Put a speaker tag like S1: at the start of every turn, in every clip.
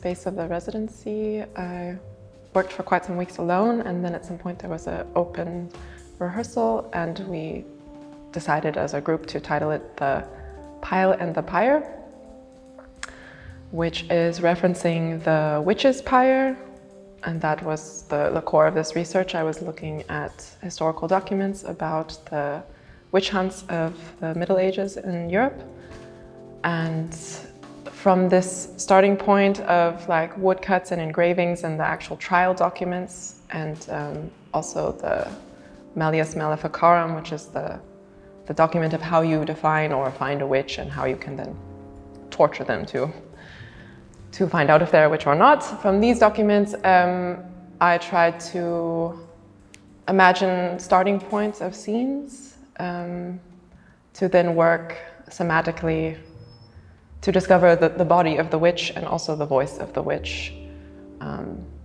S1: space of the residency, I worked for quite some weeks alone, and then at some point there was an open rehearsal, and we decided as a group to title it The Pile and the Pyre, which is referencing the witches' pyre, and that was the core of this research. I was looking at historical documents about the witch hunts of the Middle Ages in Europe, and from this starting point of like woodcuts and engravings and the actual trial documents, and also the Malleus Maleficarum, which is the document of how you define or find a witch and how you can then torture them to find out if they're a witch or not. From these documents, I tried to imagine starting points of scenes to then work somatically to discover the body of the witch and also the voice of the witch.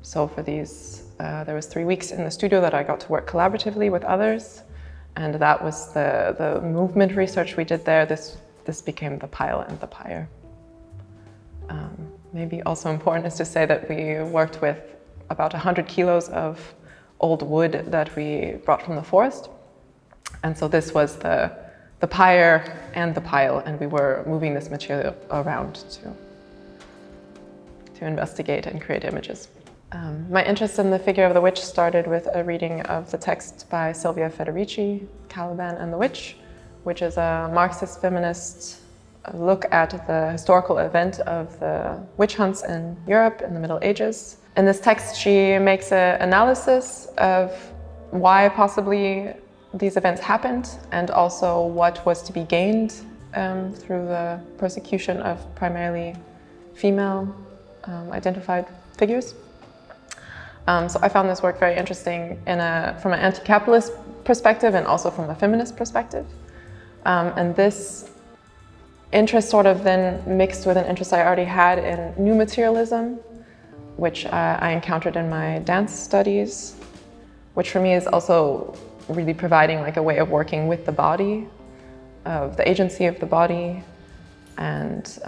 S1: So for these, there was 3 weeks in the studio that I got to work collaboratively with others, and that was the movement research we did there. This became the Pile and the Pyre. Maybe also important is to say that we worked with about 100 kilos of old wood that we brought from the forest. And so this was the pyre and the pile, and we were moving this material around to investigate and create images. My interest in the figure of the witch started with a reading of the text by Silvia Federici, Caliban and the Witch, which is a Marxist feminist look at the historical event of the witch hunts in Europe in the Middle Ages. In this text, she makes an analysis of why possibly these events happened, and also what was to be gained through the persecution of primarily female identified figures. So I found this work very interesting from an anti-capitalist perspective and also from a feminist perspective. And this interest sort of then mixed with an interest I already had in new materialism, which I encountered in my dance studies, which for me is also really providing like a way of working with the body, of the agency of the body, and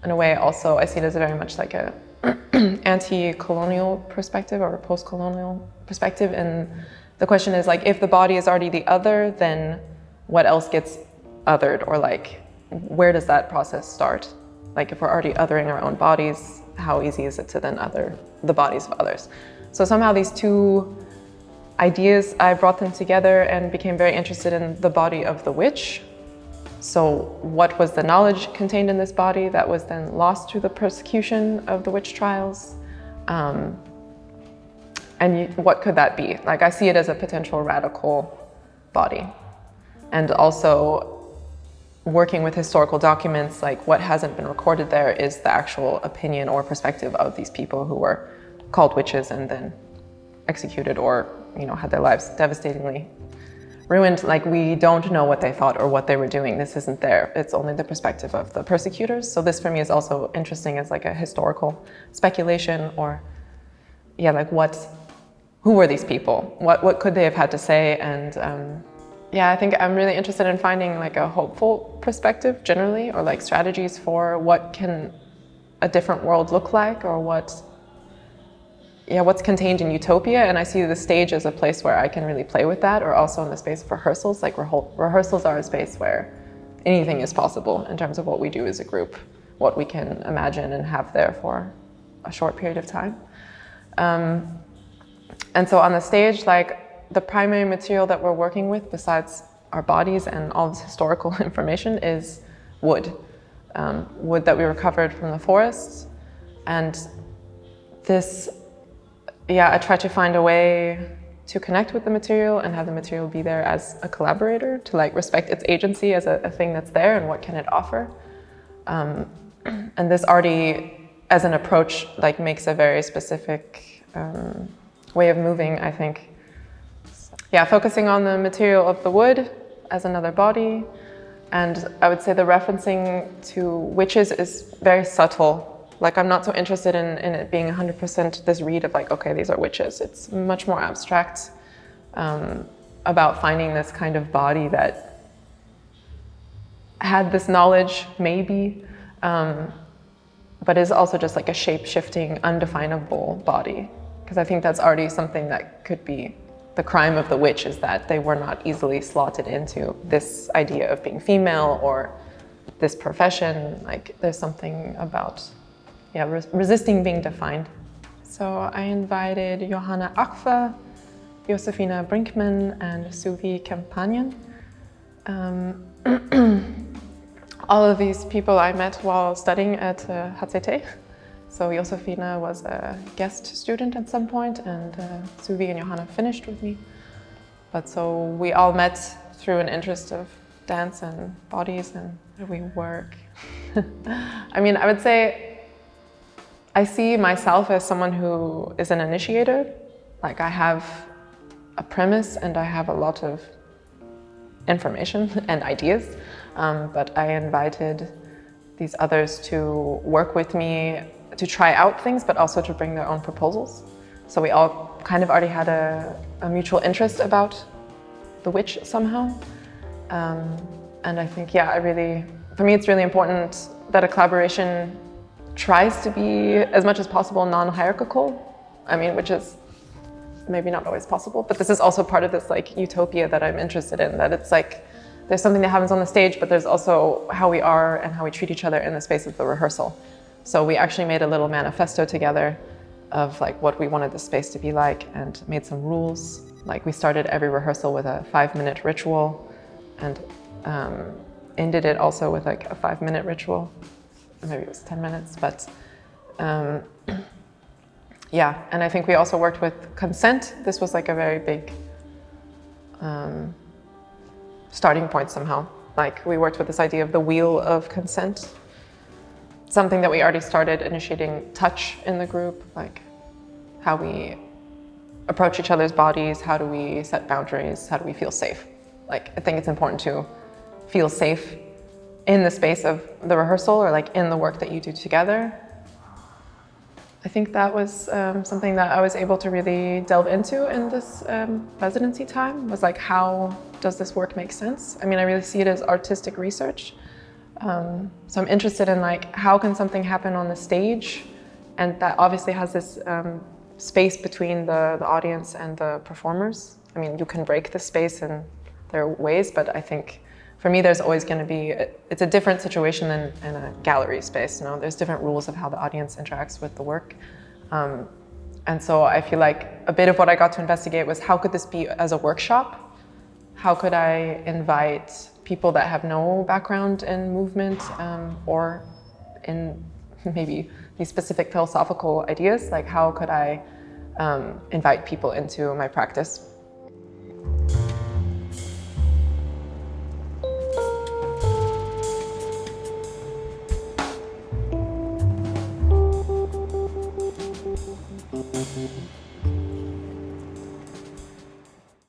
S1: in a way also I see it as very much like a anti-colonial perspective or a post-colonial perspective. And the question is like, if the body is already the other, then what else gets othered, or like where does that process start? Like if we're already othering our own bodies, how easy is it to then other the bodies of others? So somehow these two ideas, I brought them together and became very interested in the body of the witch. So what was the knowledge contained in this body that was then lost through the persecution of the witch trials? And what could that be? Like I see it as a potential radical body. And also working with historical documents, like what hasn't been recorded there is the actual opinion or perspective of these people who were called witches and then executed, or had their lives devastatingly ruined. Like we don't know what they thought or what they were doing. This isn't there. It's only the perspective of the persecutors. So this for me is also interesting as like a historical speculation, or like who were these people? What could they have had to say? And I think I'm really interested in finding like a hopeful perspective generally, or like strategies for what can a different world look like, or what's contained in Utopia. And I see the stage as a place where I can really play with that, or also in the space of rehearsals. Like rehearsals are a space where anything is possible in terms of what we do as a group, what we can imagine and have there for a short period of time. And so on the stage, like the primary material that we're working with, besides our bodies and all this historical information, is wood. Wood that we recovered from the forests. And this, I try to find a way to connect with the material and have the material be there as a collaborator, to like respect its agency as a thing that's there and what can it offer. And this already, as an approach, like makes a very specific way of moving, I think. Focusing on the material of the wood as another body. And I would say the referencing to witches is very subtle. Like I'm not so interested in it being 100% this read of like, okay, these are witches. It's much more abstract about finding this kind of body that had this knowledge, maybe, but is also just like a shape-shifting, undefinable body. Because I think that's already something that could be the crime of the witch, is that they were not easily slotted into this idea of being female or this profession. Like there's something about, yeah, resisting being defined. So I invited Johanna Akfa, Josefina Brinkman, and Suvi Kempanian. All of these people I met while studying at HCT. So Josefina was a guest student at some point, and Suvi and Johanna finished with me. But so we all met through an interest of dance and bodies, and we work. I mean, I would say I see myself as someone who is an initiator. Like I have a premise and I have a lot of information and ideas, but I invited these others to work with me to try out things, but also to bring their own proposals. So we all kind of already had a mutual interest about the witch somehow. And I think, yeah, for me, it's really important that a collaboration tries to be, as much as possible, non-hierarchical. I mean, which is maybe not always possible, but this is also part of this like utopia that I'm interested in, that it's like, there's something that happens on the stage, but there's also how we are and how we treat each other in the space of the rehearsal. So we actually made a little manifesto together of like what we wanted the space to be like, and made some rules. Like we started every rehearsal with a 5-minute ritual, and ended it also with like a 5-minute ritual. Maybe it was 10 minutes, but yeah. And I think we also worked with consent. This was like a very big starting point somehow. Like we worked with this idea of the wheel of consent, something that we already started initiating touch in the group, like how we approach each other's bodies, how do we set boundaries, how do we feel safe. Like I think it's important to feel safe in the space of the rehearsal, or like in the work that you do together. I think that was something that I was able to really delve into in this residency time, was like, how does this work make sense? I mean, I really see it as artistic research. So I'm interested in like, how can something happen on the stage? And that obviously has this space between the audience and the performers. I mean, you can break the space in their ways, but I think for me, there's always going to be, it's a different situation than in a gallery space. You know, there's different rules of how the audience interacts with the work. And so I feel like a bit of what I got to investigate was, how could this be as a workshop? How could I invite people that have no background in movement or in maybe these specific philosophical ideas? Like, how could I invite people into my practice?